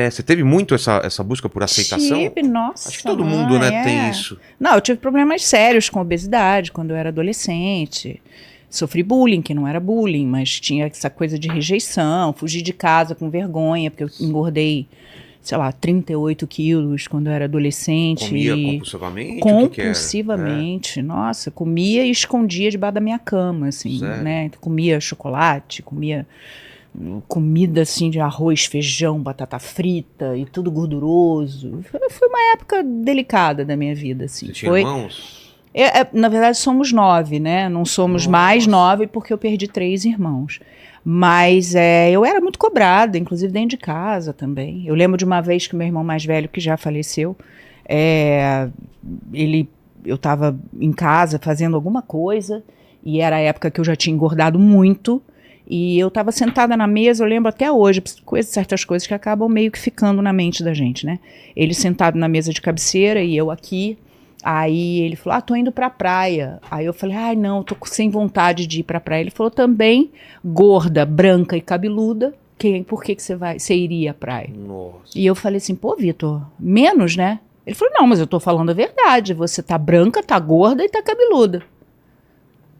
Você teve muito essa busca por aceitação? Tive, nossa. Acho que todo mundo, né, tem isso. Não, eu tive problemas sérios com obesidade quando eu era adolescente. Sofri bullying, que não era bullying, mas tinha essa coisa de rejeição. Fugi de casa com vergonha, porque eu engordei, sei lá, 38 quilos quando eu era adolescente. Comia compulsivamente? Compulsivamente. Nossa, comia e escondia debaixo da minha cama, assim, né? Comia chocolate, comia comida assim de arroz, feijão, batata frita e tudo gorduroso. Foi uma época delicada da minha vida, assim. Você tinha irmãos? Na verdade somos 9, né? Não somos mais 9 porque eu perdi 3 irmãos. Mas eu era muito cobrada, inclusive dentro de casa também. Eu lembro de uma vez que meu irmão mais velho, que já faleceu, eu estava em casa fazendo alguma coisa e era a época que eu já tinha engordado muito. E eu estava sentada na mesa, eu lembro até hoje, certas coisas que acabam meio que ficando na mente da gente, né? Ele sentado na mesa de cabeceira e eu aqui. Aí ele falou, tô indo pra praia. Aí eu falei, não, tô sem vontade de ir pra praia. Ele falou, também, gorda, branca e cabeluda, por que você iria à praia? Nossa. E eu falei assim, pô, Vitor, menos, né? Ele falou, não, mas eu tô falando a verdade, você tá branca, tá gorda e tá cabeluda.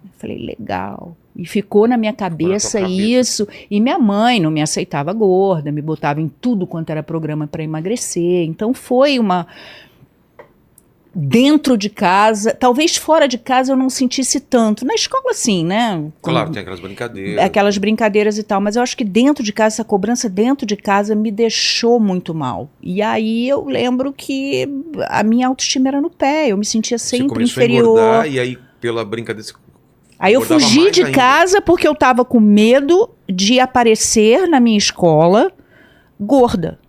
Eu falei, legal. E ficou na minha cabeça isso. E minha mãe não me aceitava gorda, me botava em tudo quanto era programa para emagrecer. Então foi uma... Dentro de casa, talvez fora de casa eu não sentisse tanto. Na escola, sim, né? Claro, tem aquelas brincadeiras. Aquelas brincadeiras e tal. Mas eu acho que dentro de casa, essa cobrança dentro de casa me deixou muito mal. E aí eu lembro que a minha autoestima era no pé. Eu me sentia sempre inferior. A engordar, e aí, pela brincadeira... Aí eu fugi de casa porque eu tava com medo de aparecer na minha escola gorda.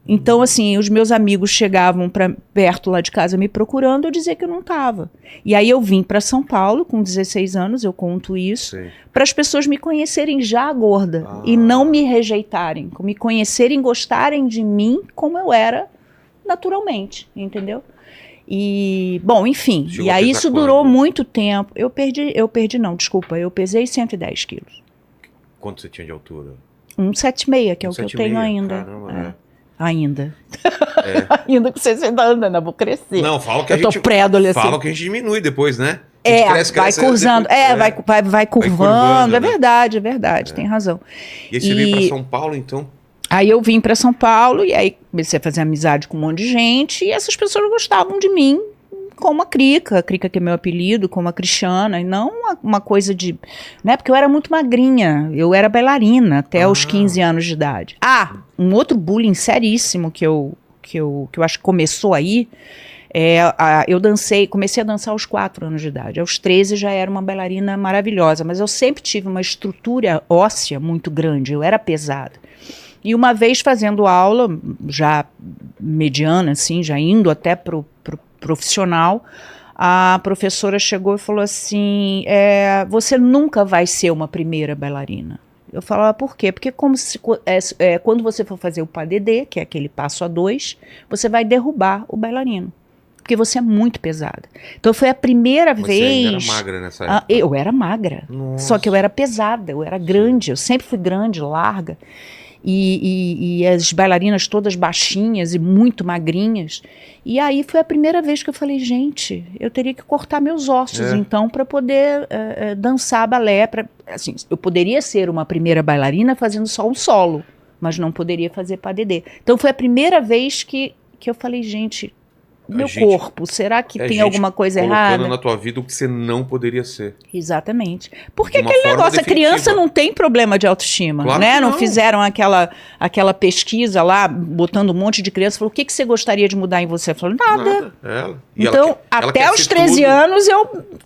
Então, assim, os meus amigos chegavam perto lá de casa me procurando, eu dizia que eu não tava. E aí eu vim para São Paulo com 16 anos, eu conto isso, para as pessoas me conhecerem já gorda e não me rejeitarem, me conhecerem, gostarem de mim como eu era naturalmente, entendeu? E, bom, enfim, e aí isso durou muito tempo. Eu pesei 110 quilos. Quanto você tinha de altura? 1,76, que é o que eu tenho ainda. Caramba, Ainda. Ainda com 60 anos, ainda vou crescer. Não, fala que eu tô pré-adolescente. Fala que a gente diminui depois, né? Vai cursando. Vai curvando. É verdade, tem razão. E aí você veio pra São Paulo, então? Aí eu vim para São Paulo e aí comecei a fazer amizade com um monte de gente e essas pessoas gostavam de mim como a Crica que é meu apelido, como a Cristiana, e não uma coisa de... Né, porque eu era muito magrinha, eu era bailarina até os 15 anos de idade. Um outro bullying seríssimo que eu acho que começou aí, comecei a dançar aos 4 anos de idade. Aos 13 já era uma bailarina maravilhosa, mas eu sempre tive uma estrutura óssea muito grande, eu era pesada. E uma vez fazendo aula, já mediana, assim, já indo até pro profissional, a professora chegou e falou assim, você nunca vai ser uma primeira bailarina. Eu falava, por quê? Porque quando você for fazer o pas de deux, que é aquele passo a 2, você vai derrubar o bailarino. Porque você é muito pesada. Então foi a primeira vez... Você ainda era magra nessa época? Eu era magra. Nossa. Só que eu era pesada, eu era grande, eu sempre fui grande, larga. E as bailarinas todas baixinhas e muito magrinhas. E aí foi a primeira vez que eu falei, gente, eu teria que cortar meus ossos, então, para poder dançar balé. Assim, eu poderia ser uma primeira bailarina fazendo só um solo, mas não poderia fazer pas de deux. Então foi a primeira vez que eu falei, gente... corpo, será que tem alguma coisa errada? Colocando na tua vida o que você não poderia ser. Exatamente. Porque aquele negócio, a criança não tem problema de autoestima, claro, né? Não fizeram aquela pesquisa lá, botando um monte de criança, falou, o que você gostaria de mudar em você? Falou, nada. Então, até os 13 anos,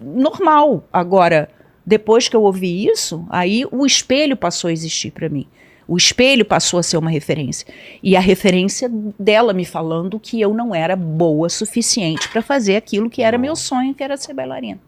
normal. Agora, depois que eu ouvi isso, aí o espelho passou a existir para mim. O espelho passou a ser uma referência. E a referência dela me falando que eu não era boa o suficiente para fazer aquilo que era meu sonho, que era ser bailarina.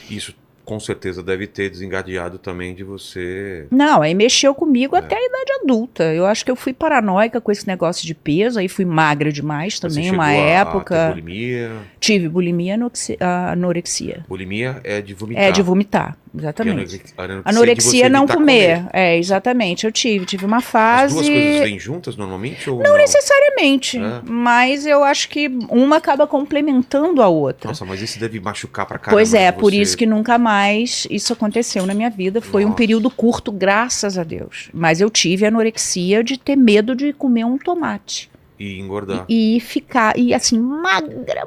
Isso com certeza deve ter desencadeado também de você... Não, aí mexeu comigo até a idade adulta. Eu acho que eu fui paranoica com esse negócio de peso, aí fui magra demais também, uma época... Ter bulimia? Tive bulimia e anorexia. Bulimia é de vomitar? É de vomitar. Exatamente. Anorexia, Anorexia não evitar comer. É, exatamente. Eu tive uma fase. As duas coisas vêm juntas normalmente ou Não necessariamente, É. mas eu acho que uma acaba complementando a outra. Nossa, mas isso deve machucar pra caramba. Pois é, de por você. isso que nunca mais isso aconteceu na minha vida. Foi um Nossa. período curto, graças a Deus. Mas eu tive anorexia de ter medo de comer um tomate. E engordar. E ficar, e assim, magra.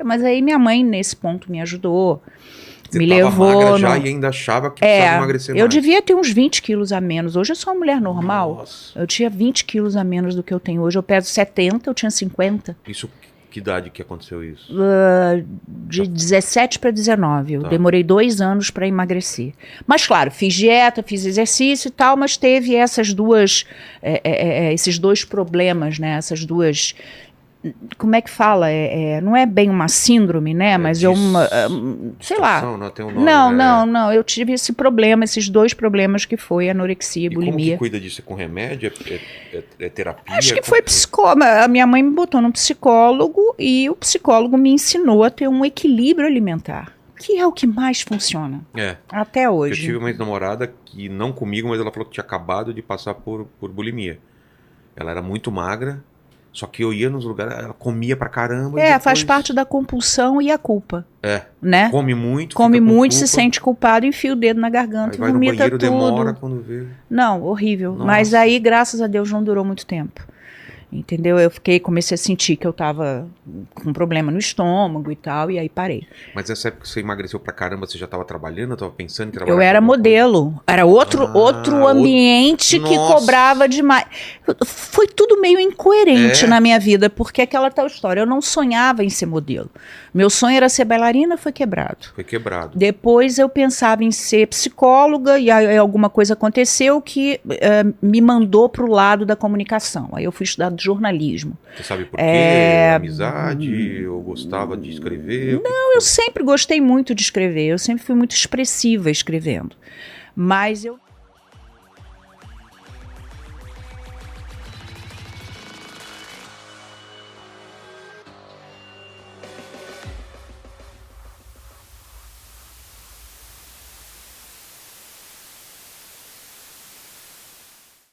Mas aí minha mãe, nesse ponto, me ajudou. Você me tava levou. magra já e ainda achava que precisava emagrecer Eu mais. devia ter uns 20 quilos a menos. Hoje eu sou uma mulher normal. Nossa. Eu tinha 20 quilos a menos do que eu tenho hoje. Eu peso 70, eu tinha 50. Isso, que idade que aconteceu isso? De 17 para 19. Eu Tá. demorei 2 anos para emagrecer. Mas, claro, fiz dieta, fiz exercício e tal, mas teve essas duas, esses dois problemas, né? Essas duas. Como é que fala? Não é bem uma síndrome, né? Mas é uma. Sei lá. Não, tem um nome, Não, né? não. Eu tive esse problema, esses dois problemas que foi anorexia e E como bulimia. que cuida disso? É com remédio? É terapia? Acho que Como foi psicólogo. A minha mãe me botou num psicólogo e o psicólogo me ensinou a ter um equilíbrio alimentar, que é o que mais funciona É. até Eu hoje. tive uma ex-namorada que, não comigo, mas ela falou que tinha acabado de passar por bulimia. Ela era muito magra, só que eu ia nos lugares, ela comia pra caramba. e Faz depois parte da compulsão e a culpa. É. Né? Come muito, Come fica com muito, se culpa, sente culpado, enfia o dedo na garganta aí e vai no vomita banheiro, tudo. demora quando vê. Não, horrível. Nossa. Mas aí, graças a Deus, não durou muito tempo. Entendeu? Comecei a sentir que eu tava com problema no estômago e tal, e aí parei. Mas nessa época que você emagreceu pra caramba, você já tava trabalhando, tava pensando em trabalhar? Eu com era alguma modelo. Era outro ambiente que Nossa. cobrava demais. Foi tudo meio incoerente É? na minha vida, porque aquela tal história, eu não sonhava em ser modelo. Meu sonho era ser bailarina, foi quebrado. Foi quebrado. Depois eu pensava em ser psicóloga e aí alguma coisa aconteceu que me mandou para o lado da comunicação. Aí eu fui estudar jornalismo. Você sabe por quê? Amizade? Eu gostava de escrever? Eu sempre gostei muito de escrever, eu sempre fui muito expressiva escrevendo. Mas eu